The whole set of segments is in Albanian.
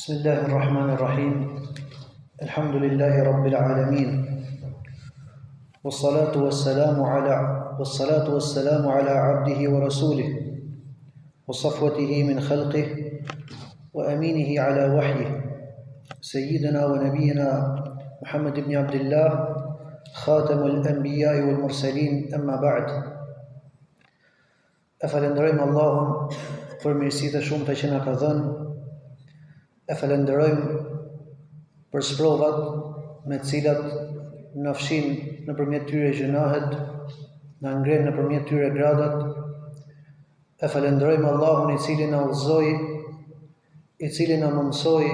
بسم الله الرحمن الرحيم الحمد لله رب العالمين والصلاة والسلام على عبده ورسوله وصفوته من خلقه وأمينه على وحيه سيدنا ونبينا محمد بن عبد الله خاتم الأنبياء والمرسلين أما بعد أفلندريم اللهم për mirësitë shumëta që na ka dhënë. E falenderojmë për sprovat me të cilat na fshin nëpërmjet tyre gjunahet, na ngren nëpërmjet tyre gradat. E falenderojmë Allahun i cili na udhëzoi, i cili na mundsoi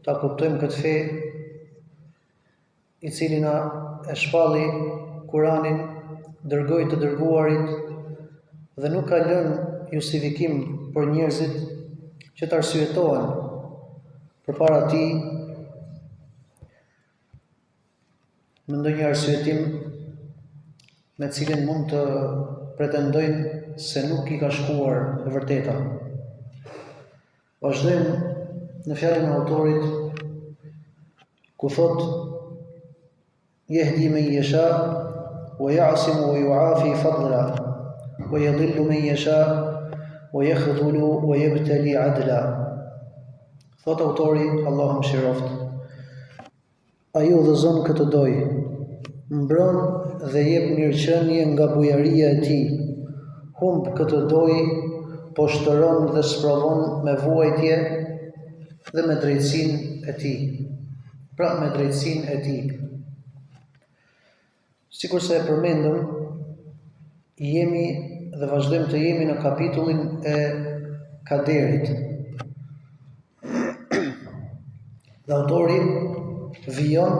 ta kuptojmë këtë fe, i cili na e shpalli Kur'anin, dërgoi të dërguarit dhe nuk ka lënë justifikim për njerëzit që të arsyetohen përpara tij me ndonjë arsyetim me cilin mund të pretendojnë se nuk i ka shkuar e vërteta. Vazhdojmë në fjalën e autorit ku thot: "Yahdi man yasha wa ya'simu wa yu'afi fadla wa yadhillu man yasha wa yakhdhulu wa yabtali 'adla." Thot autori, Allahu mëshiroft, ai udhëzon këtë doj, mbron dhe jep mirëqenie nga bujaria e tij, humb këtë doj, po shtëron dhe sprovon me vuajtje dhe me drejtsinë e tij. Pra me drejtsinë e tij. Sikurse e përmendëm, jemi dhe vazhdojmë të jemi në kapitullin e kaderit. Dhe autori vijon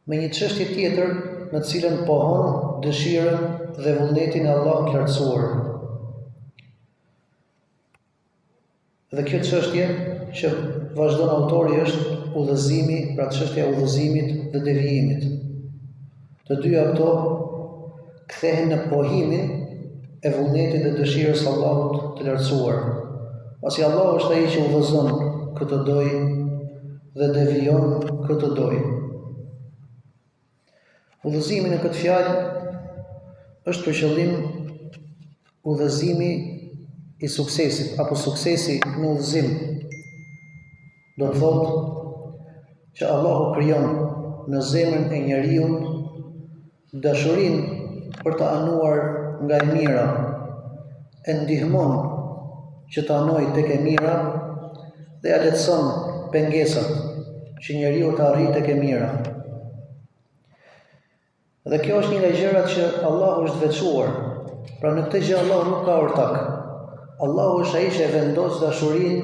me një çështje tjetër në të cilën pohon dëshirën dhe vullnetin e Allahut të lartësuar. Dhe kjo çështje që vazhdon autori është udhëzimi, pra çështja e udhëzimit dhe devijimit. Të dyja këto kthehen në pohimin e vullnetit dhe dëshirës së Allahut të lartësuar. Pasi Allahu është ai që udhëzon këtë doj dhe devijon këtë doj. Udhëzimi në këtë fjalë është për qëllim udhëzimi i suksesit apo suksesi në udhëzim. Do të thotë që Allahu krijon në zemrën e njeriu dashurinë për të anuar nga e mira, e ndihmon që të anojë tek e mira dhe ja lehtëson pengesat që njeriu të arrijë tek e mira. Dhe kjo është një nga gjërat që Allahu është veçuar. Pra në këtë gjë Allahu nuk ka ortak. Allahu është ai që e vendos dashurinë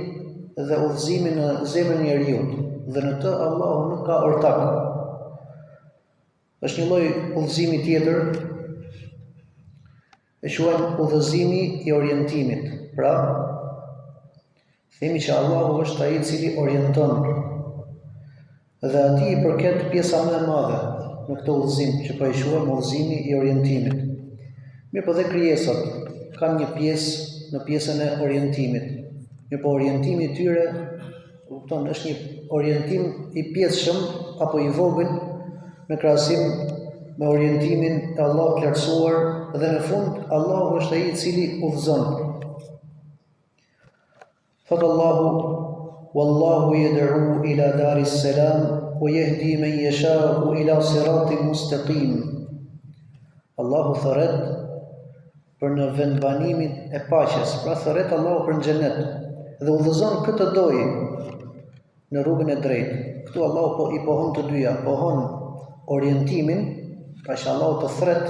dhe udhëzimin në zemrën e njeriu, dhe në të Allahu nuk ka ortak. Është një lloj udhëzimi tjetër, e quajmë udhëzimi i orientimit. Pra, themi që Allahu është ai i cili orienton, dhe atij i përket pjesa më e madhe në këtë udhëzim, që po e quajmë udhëzimi i orientimit. Mirë, po dhe krijesat kanë një pjesë në pjesën e orientimit. Mirë, po orientimi i tyre, është një orientim i pjesëshëm apo i vogël në krahasim me orientimin e Allahut të lartësuar, dhe në fund Allahu është ai i cili udhëzon. Thot Allahu: "Wallahu yad'u ila daris salam wa yahdi man yasha'u ila siratin mustaqim." Allahu thret për në vendbanimin e paqes, pra thret Allahu për në xhenet dhe udhëzon këtë doj në rrugën e drejtë. Këtu Allahu i pohon të dyja, pohon orientimin, pra që Allahu të thret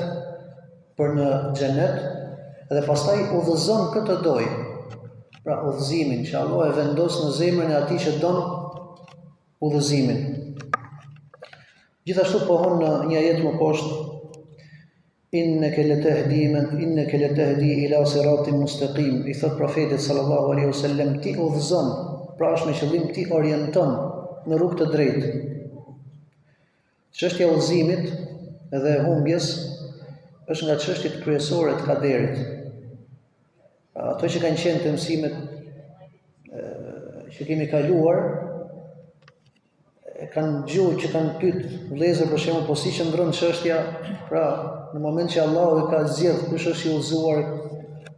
për në xhenet, dhe pastaj udhëzon këtë doj, pra udhëzimin që Allahu e vendos në zemrën e atij që don udhëzimin. Gjithashtu pohon në një ajet më poshtë: "Innaka latahdi ila siratin mustaqim." I thot profetit sallallahu alaihi wasallam, ti udhëzon, pra është me qëllim ti orienton në rrugë të drejtë. Çështja e udhëzimit dhe e humbjes është nga çështjet kryesore të kaderit. Ato që kanë qenë të mësimet që kemi kaluar kanë gjuhë që kanë pyet vëllezër për shembull po si qëndron çështja, pra në moment që Allahu e ka zgjedh kush është i udhëzuar,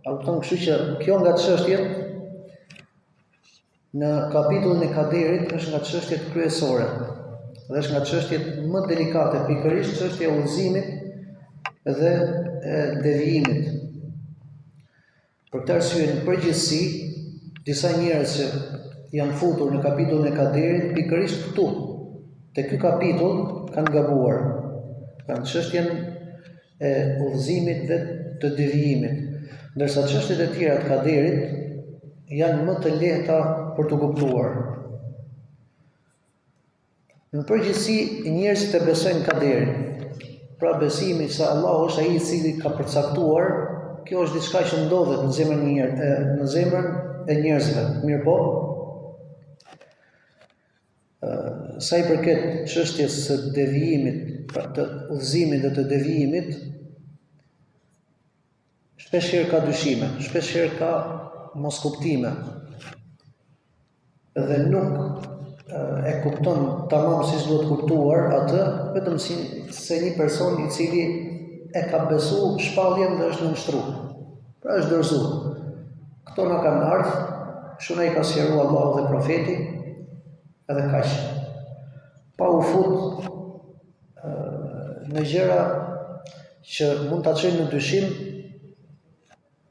kështu që kjo nga çështjet në kapitullin e kaderit është nga çështjet kryesore dhe është nga çështjet më delikate, pikërisht çështja e udhëzimit dhe devijimit. Për këtë arsye në përgjithësi disa njerëz që janë futur në kapitullin e kaderit pikërisht këtu, te ky kapitull kanë gabuar. Kanë çështjen e udhëzimit dhe të devijimit, ndërsa çështjet e tjera të kaderit janë më të lehta për të kuptuar. Në përgjithësi njerëzit e besojnë kaderin. Pra besimi se Allahu është ai i cili ka përcaktuar, kjo është diçka që ndodhet në zemrën e njerëzve. Mirëpo, sa i përket çështjes së devijimit, të udhëzimit dhe të devijimit, shpeshherë ka dyshime, shpeshherë ka moskuptime dhe nuk e kupton tamam siç duhet kuptuar atë, vetëm se një person i cili e ka besu shpalljen dhe është nënshtruar. Pra është dorëzuar. Këto na kanë ardhur, kështu na i ka sqaruar Allahu dhe profeti, edhe kaq. Pa u fut në gjëra që mund ta çojnë në dyshim,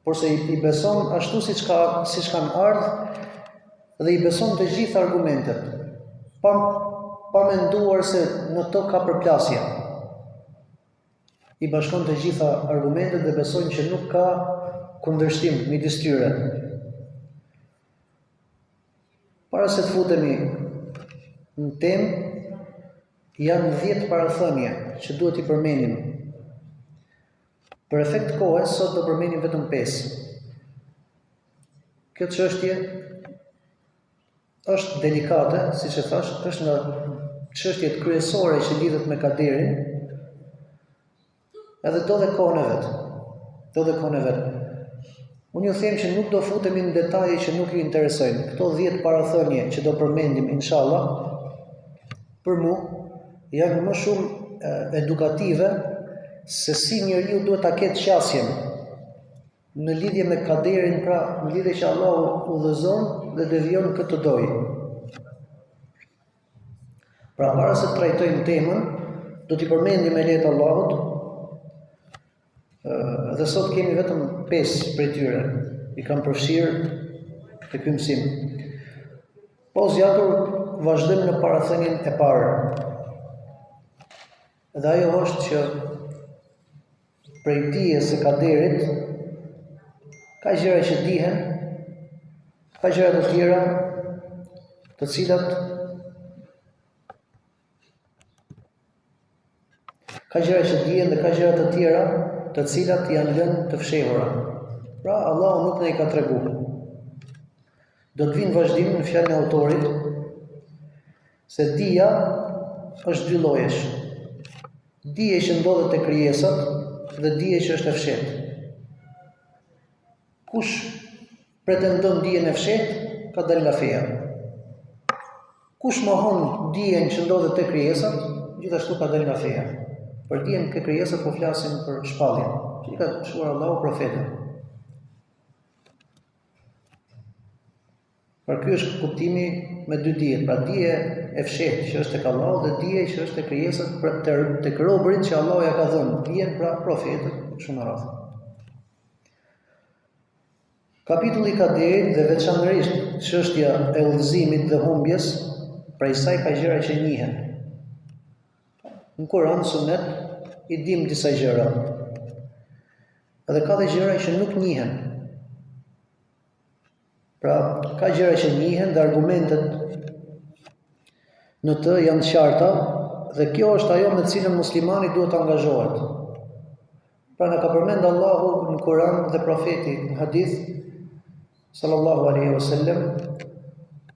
por se i beson ashtu siç kanë ardhur dhe i beson të gjitha argumentet, pa menduar se në to ka përplasje. I bashkon të gjitha argumentet dhe besojnë që nuk ka kundërshtim midis tyre. Para se të futemi në temë, janë 10 parathënie që duhet i përmendim. Për efekt kohës, sot do përmendim vetëm 5. Kjo çështje është delikate, siç e thash, është nga çështjet kryesore që lidhet me kaderin, edhe do dhe kohën e vet. Unë ju them që nuk do futemi në detaje që nuk ju interesojnë. Këto 10 parathënie që do përmendim inshallah, për mua janë më shumë edukative se si njeriu duhet ta ketë qasjen në lidhje me kaderin, pra në lidhje që Allahu udhëzon dhe devijon këtë dojë. Pra para se të trajtojmë temën, do t'i përmendim me lehtë Allahut, dhe sot kemi vetëm 5 prej tyre. I kam përfshirë të ky mësim. Po zgjatur vazhdojmë në parathënien e parë. Dhe ajo është që prej dijes së kaderit ka gjëra që dihen, ka gjëra të tjera të cilat ka gjëra që dihen dhe ka gjëra të tjera të cilat janë lënë të fshehura. Pra Allahu nuk na i ka treguar. Do të vinë vazhdim në fjalën e autorit se dija është 2 llojesh. Dije që ndodhet te krijesat dhe dije që është e fshehtë. Kush pretendon dijen e fshehtë, ka dalë nga feja. Kush mohon dijen që ndodhet te krijesat, gjithashtu ka dalë nga feja. Për dijen ke krijesat po flasim për shpalljen, që i ka shuar Allahu profetin. Për ky është kuptimi me 2 dije, pra dije e fshehtë që është tek Allahu dhe dije që është tek krijesat tek robërit që Allahu ja ka dhënë, dijen pra profetit shumë rreth. Kapitulli i kaderit dhe veçanërisht çështja e udhëzimit dhe humbjes, prej saj ka gjëra që njihen. Në Kur'an, Sunet i dim disa gjëra. Edhe ka dhe gjëra që nuk njihen. Pra, ka gjëra që njihen dhe argumentet në të janë të qarta dhe kjo është ajo me cilën muslimani duhet të angazhohet. Pra në ka përmend Allahu në Kur'an dhe profeti në hadith sallallahu alaihi wasallam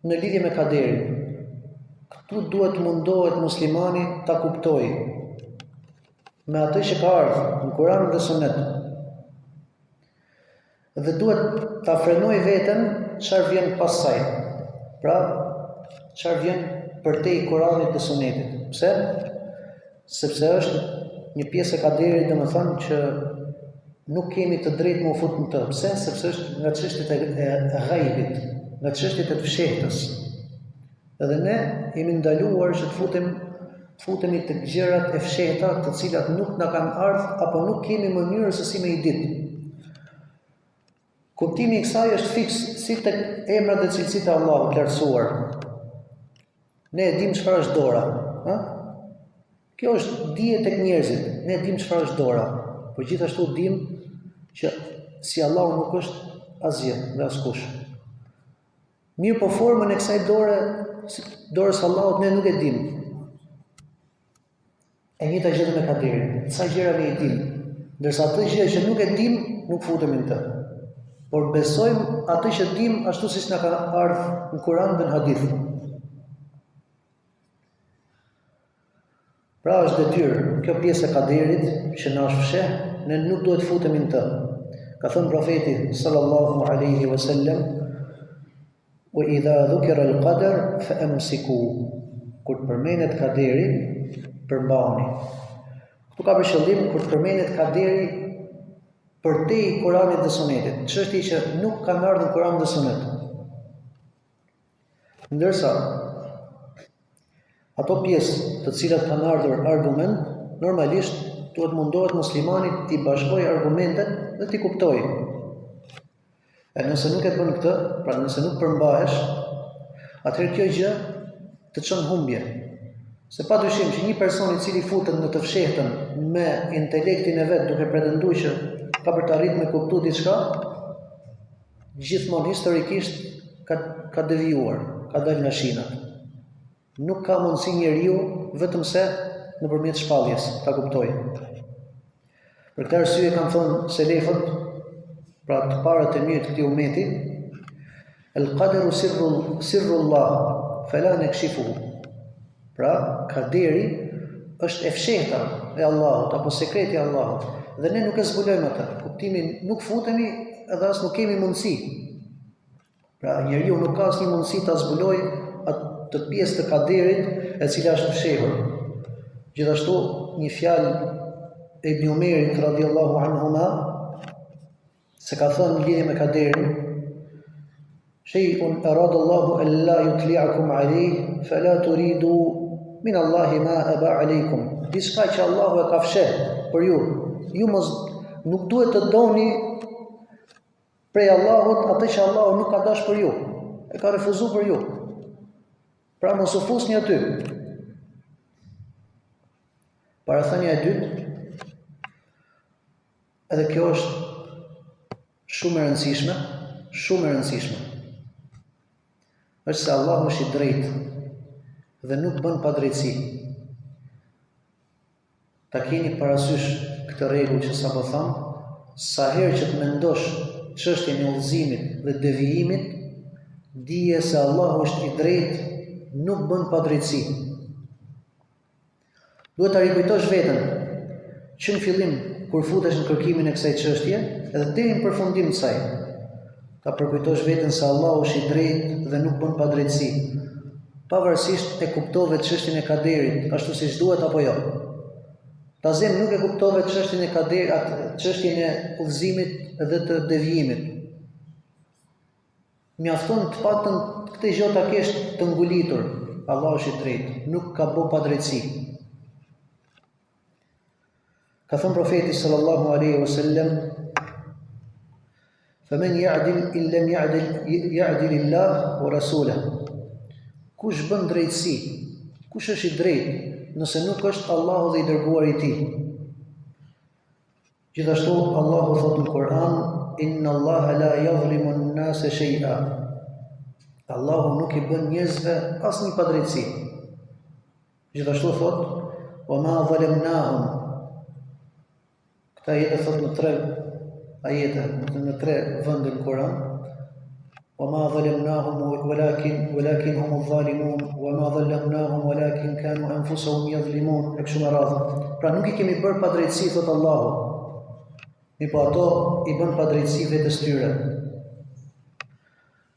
në lidhje me kaderin. Këtu duhet mundohet muslimani ta kuptojë me atë që ka ardhur në Kur'an dhe Sunet. Dhe duhet ta frenoj veten çfarë vjen pas saj. Pra, çfarë vjen përtej Kuranit dhe Sunetit? Pse? Sepse është një pjesë e kaderit, domethënë që nuk kemi të drejtë më u fut në të. Pse? Sepse është nga çështjet e ghaibit, nga çështjet e të fshehtës. Edhe ne jemi ndaluar që të futemi të gjërat e fshehta, të cilat nuk na kanë ardhur apo nuk kemi mënyrë se si me i ditë. Kuptimi i kësaj është fiks si tek emrat dhe cilësitë e Allahut të lartësuar. Ne e dimë çfarë është dora, ha? Kjo është dije tek njerëzit. Ne e dimë çfarë është dora, por gjithashtu dimë që si Allahu nuk është asgjë dhe askush. Mirë, po formën e kësaj dorës Allahut ne nuk e dimë. E njëjta gjë me kaderin. Sa gjëra ne i dimë, ndërsa ato gjëra që nuk e dimë, nuk futemi në të. Por besojmë atë që dimë ashtu siç na ka ardhur në Kur'an dhe në hadith. Pra është detyrë, kjo pjesë e kaderit që na është fsheh, ne nuk duhet futemi në të. Ka thënë profeti sallallahu alaihi wasallam: "Wa idha dhukira al-qadar fa'amsiku." Kur përmendet kaderi, përmbahuni. Ktu ka për qëllim kur përmendet kaderi përtej Kuranit dhe Sunetit, çështje që nuk kanë ardhur në Kuran dhe Sunet. Ndërsa ato pjesë të cilat kanë ardhur argument, normalisht duhet mundohet muslimanit t'i bashkojë argumentet dhe t'i kuptojë. E nëse nuk e bën këtë, pra nëse nuk përmbahesh, atëherë kjo gjë të çon humbje. Se padyshim që një person i cili futet në të fshehtën me intelektin e vet duke pretenduar që ka për të arritur me kuptu diçka, gjithmonë historikisht ka devijuar, ka dalë nga shinat. Nuk ka mundësi njeriu vetëm se nëpërmjet shpalljes ta kuptojë. Për këtë arsye kanë thënë selefët, pra të parët e mirë të këtij ummeti, el-qadaru sirrullah, fala nakshifuhu. Pra, kaderi është e fshehta e Allahut apo sekreti i Allahut. Dhe ne nuk e zbulojmë atë. Kuptimin nuk futemi edhe as nuk kemi mundësi. Pra njeriu nuk ka asnjë mundësi ta zbulojë atë pjesë të kaderit e cila është fshehur. Gjithashtu një fjalë e Ibn Umerit radhiyallahu anhuma se ka thënë lidhje me kaderin: "Shay'un arada Allahu an la yutli'akum alayhi fala turidu min Allahi ma aba alaykum." Diçka që Allahu e ka fsheh për ju. Ju nuk duhet të doni prej Allahut atë që Allahu nuk ka dashur për ju, e ka refuzuar për ju. Pra mos u fusni aty. Parathënia e dytë, edhe kjo është shumë e rëndësishme, është se Allahu është i drejtë dhe nuk bën padrejtësi. Ta keni parasysh këtë rregull që sapo tham, sa herë që të mendosh çështjen e udhëzimit dhe devijimit, dije se Allahu është i drejtë, nuk bën padrejtësi. Duhet ta rikujtosh veten që në fillim kur futesh në kërkimin e kësaj çështje, edhe deri në përfundim të saj, ta përkujtosh veten se Allahu është i drejtë dhe nuk bën padrejtësi, pavarësisht e kuptove çështjen e kaderit ashtu siç duhet apo jo. Ta zem nuk e kuptove çështjen e kaderit, çështjen e udhëzimit dhe të devijimit. Mjafton të paktën këtë gjë ta kesh të ngulitur. Allahu është i drejtë, nuk ka bë padrejtësi. Ka thënë profeti sallallahu alaihi wasallam: "Faman ya'dil in lam ya'dil Allah wa rasuluhu." Kush bën drejtësi? Kush është i drejtë nëse nuk është Allahu dhe i dërguari i tij? Gjithashtu Allahu thotë në Kur'an: "Inna Allaha la yadhlimu an-nasa shay'a." Allahu nuk i bën njerëzve asnjë padrejtësi. Gjithashtu thotë: "Wa ma zalamnahum." Këta ajete thotë në 3 ajete, në 3 vende në Kur'an: "وما ظلمناهم ولكن هم الظالمون وما ظلمناهم ولكن كانوا أنفسهم يظلمون." E kështu me radhë. Pra nuk i kemi bërë padrejtësi, thot Allahu. Po ato i bën padrejtësi vetes tyre.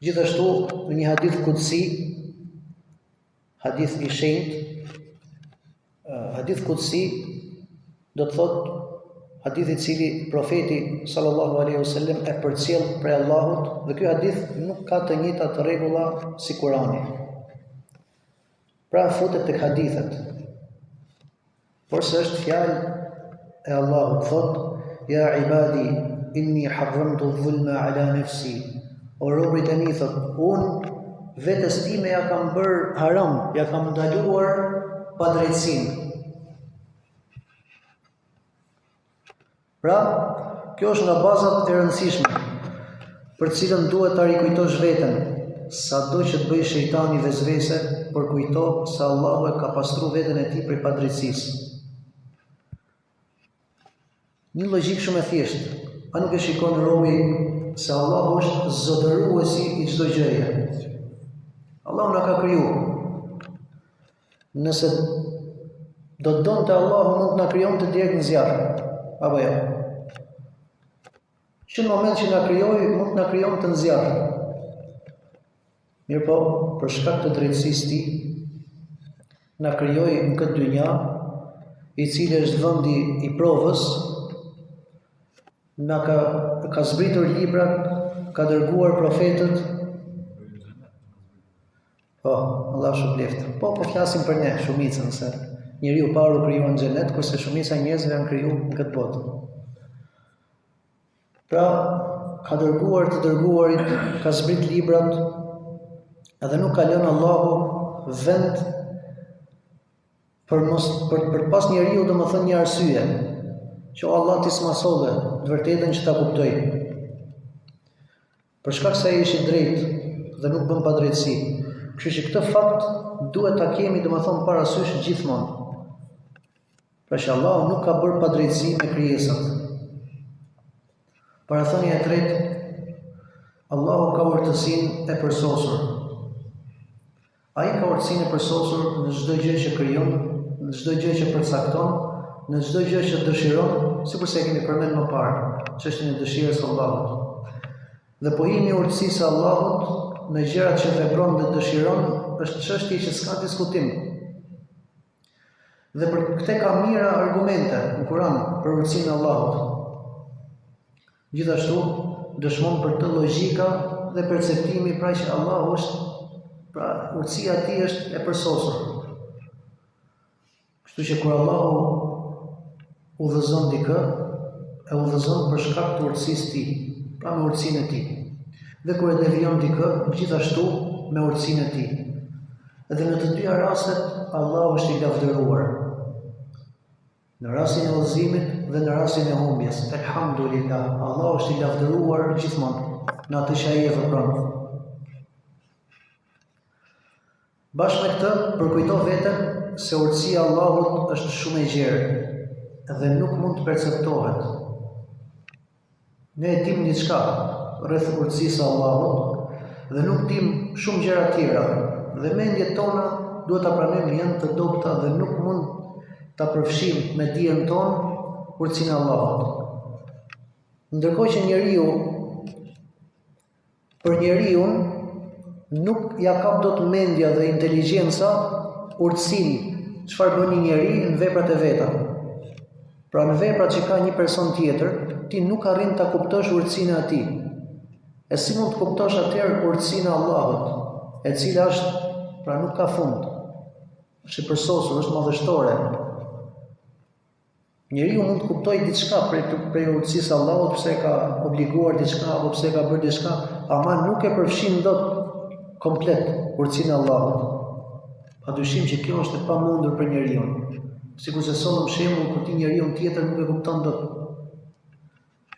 Gjithashtu në një hadith kudsi, hadith i shenjtë, hadith kudsi do të thotë hadith i cili profeti sallallahu alaihi wasallam e përcjell prej Allahut, dhe ky hadith nuk ka të njëjtat rregulla si Kurani. Pra futet tek hadithet. Por se është fjalë e Allahut, thotë: "Ya ibadi inni harramtu dhulma ala nafsi." O robrit e mi, thotë, unë vetes time ja kam bërë haram, ja kam ndaluar padrejtësinë. Pra, kjo është nga bazat e rëndësishme për të cilën duhet ta rikujtosh veten, sado që të bëj shejtani vezvese, por kujto se Allahu e ka pastruar veten e tij prej padrejtësisë. Një logjik shumë e thjeshtë. A nuk e shikon robi se Allahu është zotëruesi i çdo gjëje? Allahu na ka krijuar. Nëse do të donte Allahu mund të na krijonte direkt në zjarr, apo jo? Që në moment që na krijoi, mund të na krijonte në zjarr. Mirë po, për shkak të drejtësisë tij, na krijoi në këtë dynja, i cili është vendi i provës, na ka zbritur librat, ka dërguar profetët. Po, Allah shpëleft. Po flasim për ne, shumicën, se njeriu parë u krijuar në xhenet, kurse shumica e njerëzve janë krijuar në këtë botë. Pra, ka dërguar të dërguarit, ka zbrit librat, edhe nuk ka lënë Allahu vend për pas njeriu, domethënë një arsye, që Allah t'i smasove të vërtetën që ta kuptoj. Për shkak se ai është i drejtë dhe nuk bën padrejtësi. Kështu që këtë fakt duhet ta kemi domethënë parasysh gjithmonë. Pra që Allah nuk ka bërë padrejtësi me krijesat. Parathënia e tretë, Allahu ka urtësinë e përsosur. Ai ka urtësinë e përsosur në çdo gjë që krijon, në çdo gjë që përcakton, në çdo gjë që dëshiron, sikurse e kemi përmendur më parë, çështjen e dëshirës së Allahut. Dhe pohimi i urtësisë së Allahut në gjërat që vepron dhe dëshiron është çështje që s'ka diskutim. Dhe për këtë ka mira argumente në Kur'an për urtësinë e Allahut. Gjithashtu dëshmon për të logjika dhe perceptimi pra që Allahu është, pra urtësia e tij është e përsosur. Kështu që kur Allahu udhëzon dikë, e udhëzon për shkak të urtësisë tij, pra me urtësinë e tij. Dhe kur e devijon dikë, gjithashtu me urtësinë e tij. Dhe në të dyja rastet Allahu është i lavdëruar. Në rastin e udhëzimit dhe në rastin e humbjes. Elhamdulillah, Allahu është i lavdëruar gjithmonë në atë që ai e vepron. Bashkë me këtë, përkujto veten se urtësia e Allahut është shumë e gjerë dhe nuk mund të perceptohet. Ne e dim diçka rreth urtësisë së Allahut dhe nuk dim shumë gjëra tjera, dhe mendjet tona duhet ta pranojmë janë të dobta dhe nuk mund ta përfshijmë me dijen tonë urtësinë e Allahut. Ndërkohë që për njeriu nuk ja kap dot mendja dhe inteligjenca urtësinë çfarë bën një njeri në veprat e veta. Pra në veprat që ka një person tjetër, ti nuk arrin ta kuptosh urtësinë e atij. E si mund të kuptosh atëherë urtësinë e Allahut, e cila është, pra nuk ka fund. Është e përsosur, është madhështore. Njeriu mund të kuptojë diçka prej urtësisë së Allahut, pse ka obliguar diçka apo pse ka bërë diçka, ama nuk e përfshin dot komplet urtësinë e Allahut. Padyshim që kjo është e pamundur për njeriu. Sikur se solëm shembull kur ti njeriu tjetër nuk e kupton dot.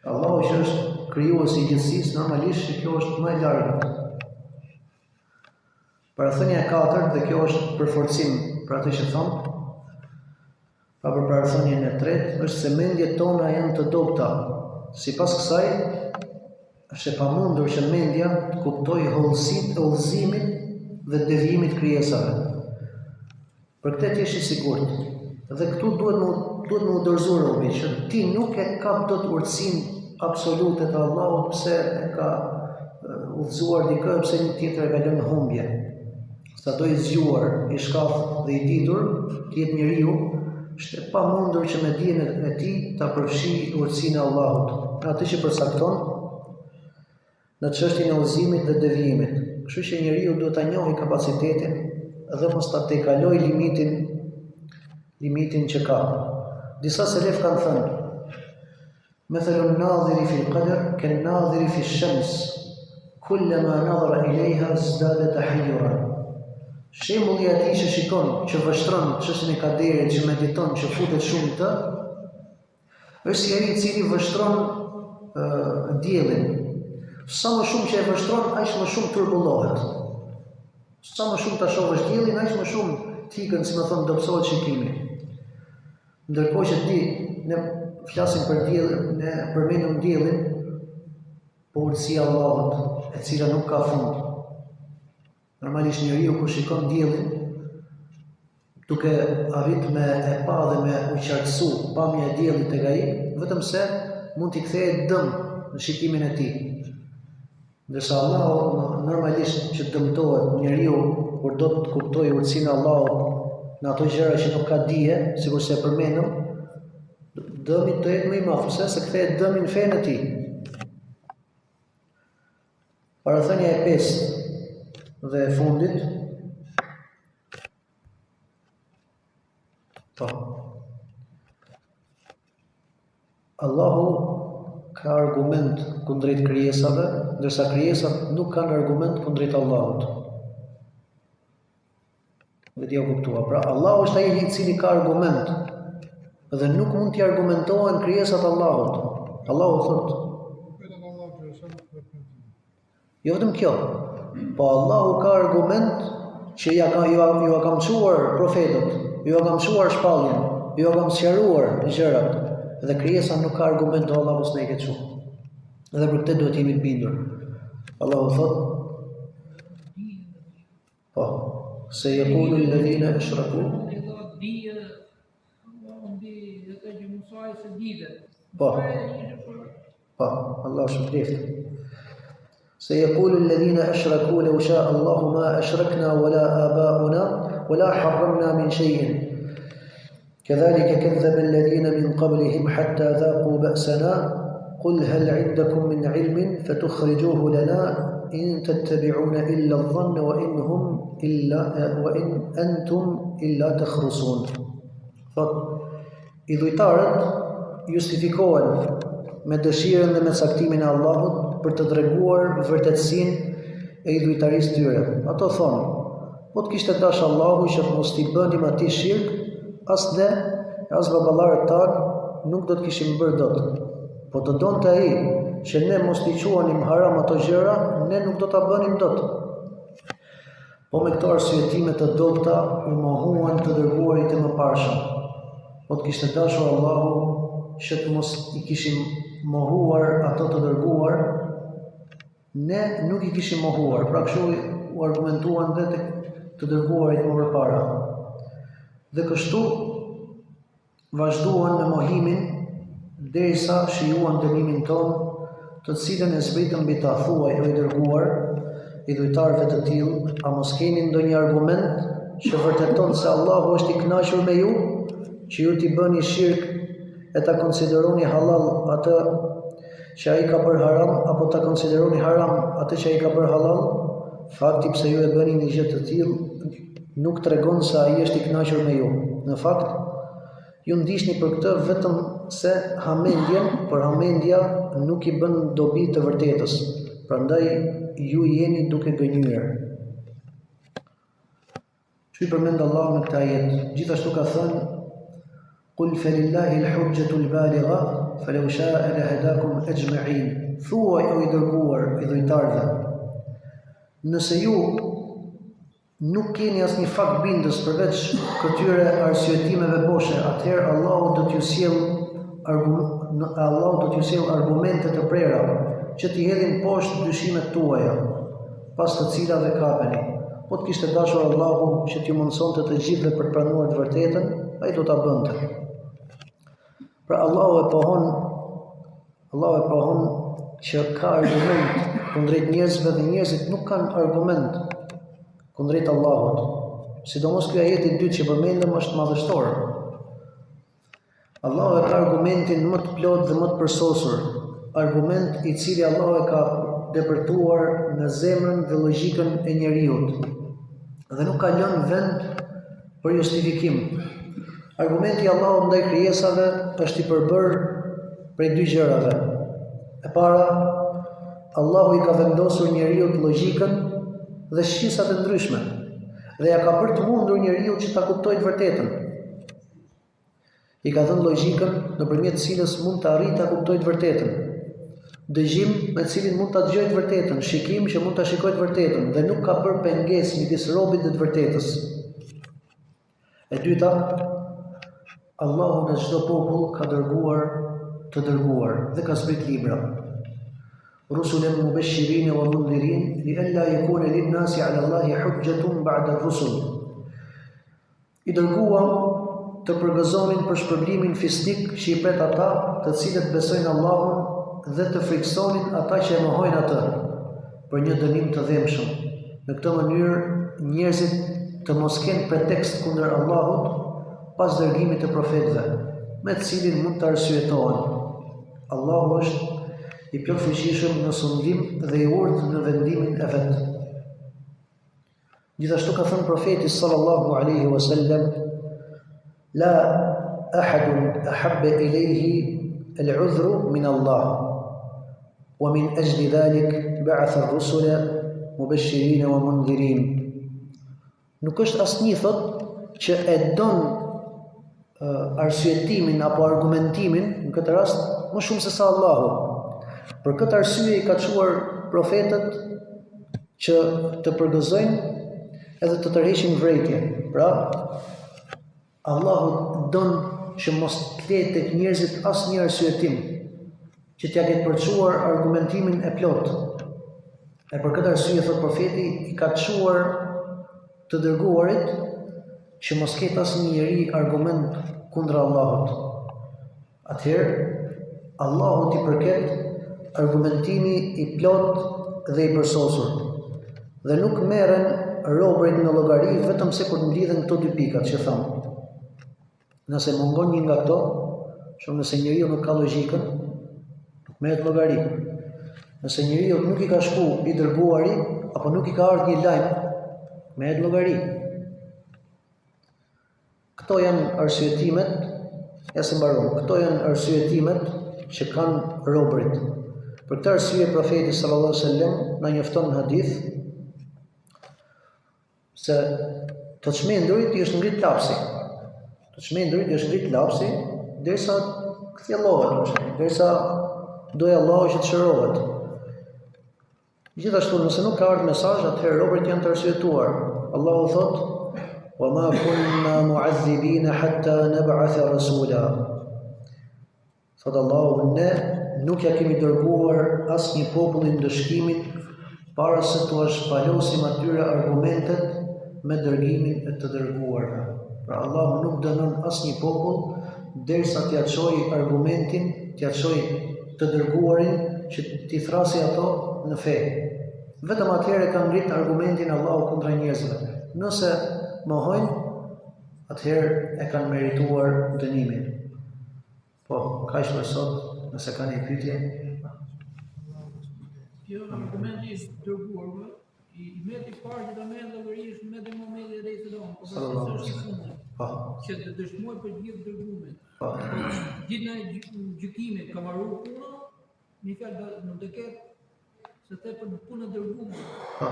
Allahu që është krijuesi i gjithësisë, normalisht që kjo është më e largët. Parathënia e katërt, dhe kjo është përforcim për atë që thon, pa për parathënien e tretë, është se mendjet tona janë të dobta. Sipas kësaj, është e pamundur që mendja të kuptojë hollësitë e udhëzimit dhe devijimit krijesave. Për këtë ti je i sigurt. Dhe këtu duhet më udhëzuar robi që ti nuk e kap dot urtësinë absolute të Allahut, pse e ka udhëzuar dikë pse një tjetër e ka lënë humbje. Sa do i zgjuar, i shkaftë dhe i ditur, të jetë njeriu, është e pamundur që me dijen e tij ta përfshijë urtësinë e Allahut, atë që përcakton në çështjen e udhëzimit dhe devijimit. Kështu që njeriu duhet ta njohë kapacitetin dhe mos ta tejkalojë limitin që ka. Disa selef kanë thënë: "Mathalun nadhiri fil qadar kan nadhiri fi shams, kullama nadhara ilayha izdada tahayyuran." Shembulli i atij që shikon, që vështron çështjen e kaderit, që mediton, që futet shumë të, është si ai i cili vështron diellin. Sa më shumë që e vështron, aq më shumë turbullohet. Sa më shumë ta shohësh diellin, aq më shumë tikën, si më thon, dobësohet shikimi. Ndërkohë që ne flasim për diellin, ne përmendëm diellin, po urtësia e Allahut, e cila nuk ka fund. Normalisht njeriu kur shikon diellin, duke arrit me e pa dhe me u qartësu pamja e diellit tek ai, vetëm se mund t'i kthehet dëm në shikimin e tij. Ndërsa Allahu normalisht që dëmtohet njeriu kur do të kuptojë urtësinë e Allahut në ato gjëra që nuk ka dije, sikur se përmendëm, dëmi do jetë më i madh, se kthehet dëmi në fenë e tij. Parathënia e 5 dhe e fundit, Allahu ka argument kundrejt krijesave, ndërsa krijesat nuk kanë argument kundrejt Allahut. Vetë ja kuptua. Pra Allahu është ai i cili ka argument dhe nuk mund t'i argumentohen krijesat Allahut. Allahu thotë: jo vetëm kjo, po Allahu ka argument që ju ka mësuar profetët, ju ka mësuar shpalljen, ju ka sqaruar gjërat, dhe krijesa nuk ka argument do Allahu s'ne e ketë shumë. Dhe për këtë duhet jemi të bindur. Allahu thotë: po, se yaqulu alladhina ashraku. Po, Allah shpëleft. سيقول الذين أشركوا لو شاء الله ما أشركنا ولا آباؤنا ولا حرمنا من شيء كذلك كذب الذين من قبلهم حتى ذاقوا بأسنا قل هل عندكم من علم فتخرجوه لنا إن تتبعون إلا الظن وإن أنتم إلا تخرصون. I dhujtarët justifikohen me dëshirën dhe me saktimin e Allahut për të treguar vërtetësinë e idhujtarisë tyre. Ato thonë: po të kishte dash Allahu që mos t'i bënim atij shirk, as ne, as baballarët tanë nuk do të kishim bërë dot. Po do donte ai që ne mos t'i quanim haram ato gjëra, ne nuk do ta bënim dot. Po me këto arsyetime të dobta u mohuan të dërguarit e mëparshëm. Po të kishte dashur Allahu që të mos i kishim mohuar ato të dërguar, ne nuk i kishim mohuar. Pra kështu u argumentuan dhe të dërguarit më përpara. Dhe kështu vazhduan me mohimin derisa shijuan dënimin ton, të cilën e zbritën mbi ta. Thuaj o i dërguar, i dhujtarëve të tillë, a mos keni ndonjë argument që vërteton se Allahu është i kënaqur me ju, që ju t'i bëni shirk e ta konsideroni halal atë që ai ka bërë haram, apo ta konsideroni haram atë që ai ka bërë halal? Fakti pse ju e bëni një gjë të tillë nuk tregon se ai është i kënaqur me ju. Në fakt, ju ndiqni për këtë vetëm se por hamendja nuk i bën dobi të vërtetës. Prandaj ju jeni duke gënjur. Çu përmend Allahu në këtë ajet. Gjithashtu ka thënë: Qul falillahi al-hujjatu al-baligha falau sha'a lahadakum ajma'in. Thuaj o i dërguar, i dhujtarëve, nëse ju nuk keni asnjë fakt bindës përveç këtyre arsyetimeve boshe, atëherë Allahu do t'ju sjell argumente të prera që t'i hedhin poshtë dyshimet tuaja, pas të cilave kapeni. Po të kishte dashur Allahu që t'ju mundsonte të gjithëve për të pranuar të vërtetën, ai do ta bënte. Pra Allahu e pohon që ka argument kundrejt njerëzve dhe njerëzit nuk kanë argument kundrejt Allahut. Sidomos ky ajeti i dytë që përmendëm është madhështor. Allahu e ka argumentin më të plotë dhe më të përsosur, argument i cili Allahu e ka depërtuar në zemrën dhe logjikën e njerëzit dhe nuk ka lënë vend për justifikim. Argumenti i Allahut ndaj krijesave është i përbërë prej dy gjërave. E para, Allahu i ka vendosur njeriu logjikën dhe shqisat e ndryshme dhe ja ka bërë të mundur njeriu që ta kuptojë të vërtetën. I ka dhënë logjikën nëpërmjet cilës mund të arrijë ta kuptojë të vërtetën. Dëgjim me cilin mund ta dëgjojë të vërtetën, shikim që mund ta shikojë të vërtetën dhe nuk ka bërë pengesë midis robit dhe të vërtetës. E dyta, Allahu në çdo popull ka dërguar të dërguar dhe ka zbrit libra. Rusulan mubashirin wa mundhirin li alla yakuna lin-nasi 'ala Allahi hujjatun ba'da ar-rusul. I dërguam të përgëzonin për shpërblimin fisnik që i pret ata të cilët besojnë Allahun dhe të friksonin ata që e mohojnë atë për një dënim të dhëmshëm. Në këtë mënyrë njerëzit të mos kenë pretekst kundër Allahut pas dërgimit të profetëve, me të cilin mund të arsyetohen. Allahu është i plotfuqishëm në sundim dhe i urtë në vendimin e vet. Gjithashtu ka thënë profeti sallallahu alaihi wasallam: La ahadun ahabba ilayhi al-'udhru min Allah, wa min ajli dhalik ba'atha ar-rusula mubashirin wa mundhirin. Nuk është asnjë thot që e don arsyetimin apo argumentimin në këtë rast më shumë se sa Allahu. Për këtë arsye i ka çuar profetët që të përgëzojnë edhe të tërheqin vërejtje. Pra, Allahu don që mos të ketë tek njerëzit asnjë arsyetim që t'ja ketë përçuar argumentimin e plot. E për këtë arsye thot profeti i ka çuar të dërguarit që mos ketë asnjë njeri argument kundër Allahut. Atëherë Allahut i përket argumentimi i plot dhe i përsosur. Dhe nuk merren robërit në llogari vetëm se kur mblidhen këto dy pikat që tham. Nëse mungon një nga këto, shumë nëse njeriu nuk ka logjikën, nuk merret llogari. Nëse njeriu nuk i ka shku i dërguari apo nuk i ka ardhur një lajm, merret llogari. Këto janë arsyetimet, ja se mbaron. Këto janë arsyetimet që kanë robërit. Për këtë arsye profeti sallallahu alaihi wasallam na njofton në hadith se të çmendurit i është ngrit lapsi. Të çmendurit i është ngrit lapsi derisa kthjellohet, derisa dojë Allahu që të shërohet. Gjithashtu nëse nuk ka ardhur mesazh, atëherë robërit janë të arsyetuar. Allahu thotë: "Wa ma kunna mu'adhibina hatta nab'atha rasula." Thotë Allahu, ne nuk ja kemi dërguar asnjë popull në dëshkimin para se t'u shpalosim atyre argumentet me dërgimin e të dërguarve. Pra Allahu nuk dënon asnjë popull derisa t'ia çojë argumentin, t'ia çojë të dërguarin që t'i thrasë ato në fe. Vetëm atëherë ka ngrit argumentin Allahu kundra njerëzve. Nëse mohojnë, atëherë e kanë merituar dënimin. Po, kaq për sot, nëse ka një pyetje. Kjo argumenti i dërguarve, i meti parë që ta merren llogari është me Muhamedi alayhi salam, po është i fundit. Po. Që të dëshmoj për gjithë dërguarit. Po. Gjithë në gjykimin ka marrë puna, një fjalë nuk do ketë se të për punë dërguar. Po.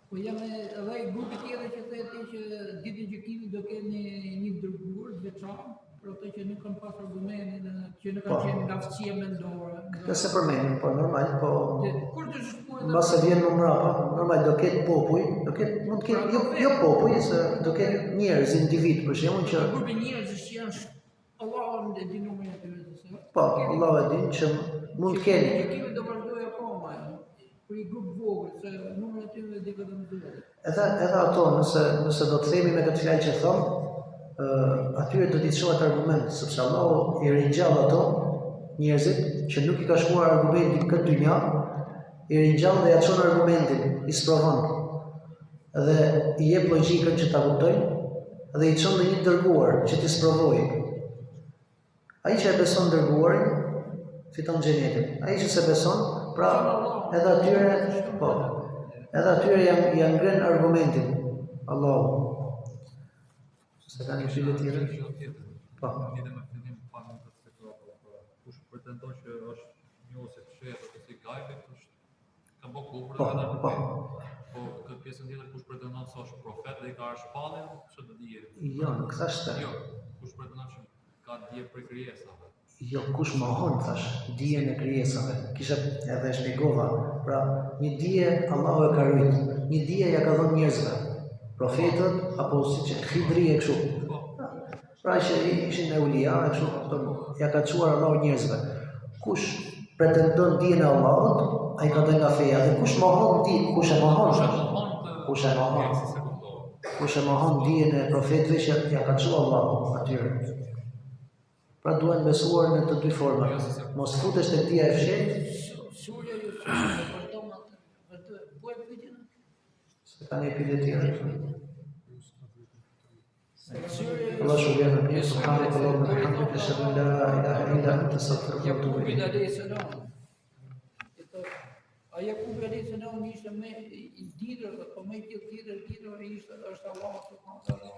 Po jam edhe grupi tjetër që thotë që ditën e gjykimit do kenë një dërguar të veçantë, për ato që nuk kanë pas argumentin, që nuk kanë qenë nga fëmijë mendore. Kjo se përmendin, po normal, po Kur të shkojnë mbas se vjen më mbrapa, normal do ketë popull, do ketë mund të ketë jo popull, se do ketë njerëz, individ për shembull që grupi njerëzish që janë Allahu e di numrin e tyre. po, Allahu e din që mund të kenë. Gjykimi do vazhdojë akoma. Për një grup vogël, se numri i tyre di vetëm dy. Edhe ato, nëse do të themi me këtë fjalë që thon, atyre do t'i çohet argument, sepse Allahu i ringjall ato njerëzit që nuk i ka shkuar argumenti këtë dynja i ringjall dhe ja çon argumentin, i sprovon. Dhe i jep logjikën që ta kuptojnë dhe i çon në një dërguar që t'i sprovojë. Ai që e beson dërguarin fiton xhenetin. Ai që se beson, pra edhe atyre janë ngren argumentin. Allahu. Se ka një pyetje tjetër? Po. Lidhe me fillim panë të sekrata, kush pretendon që është njohës e fshehtë ose si gajbit, ka bërë kufër edhe Po. Po këtë pjesën tjetër kush pretendon se është profet dhe i ka shpallën, ç'do të dihet. Jo, nuk thash se. Jo, kush pretendon që ka dije për krijesave. Jo, kush mohon thash, dijen e krijesave. Kisha edhe shpjegova. Pra, një dije Allahu e ka rrit. Një dije ja ka dhënë njerëzve. Profetët apo siç Hidri e kështu. Pra që ishin e ulia, e kështu, ja ka quar Allahu njerëzve. Kush pretendon dijen e Allahut, ai ka dhënë nga feja. Dhe kush mohon dijen, kush e mohon dijen e profetëve që ja ka quar Allahu atyre. Pra duhen besuar në të dy forma. Mos futesh tek dia e fshehtë. Surja ju shumë vërtom atë po e pyetën. Se ka një pyetje tjetër. Allah shukran, subhanallahu wa bihamdihi, ashhadu an la ilaha illa anta, astaghfiruka wa atubu Jakubit ilayk. alayhis salam. A Jakubi alayhis salam ishte me i ditër, po me tjetër, ai ishte është Allah subhanahu wa taala.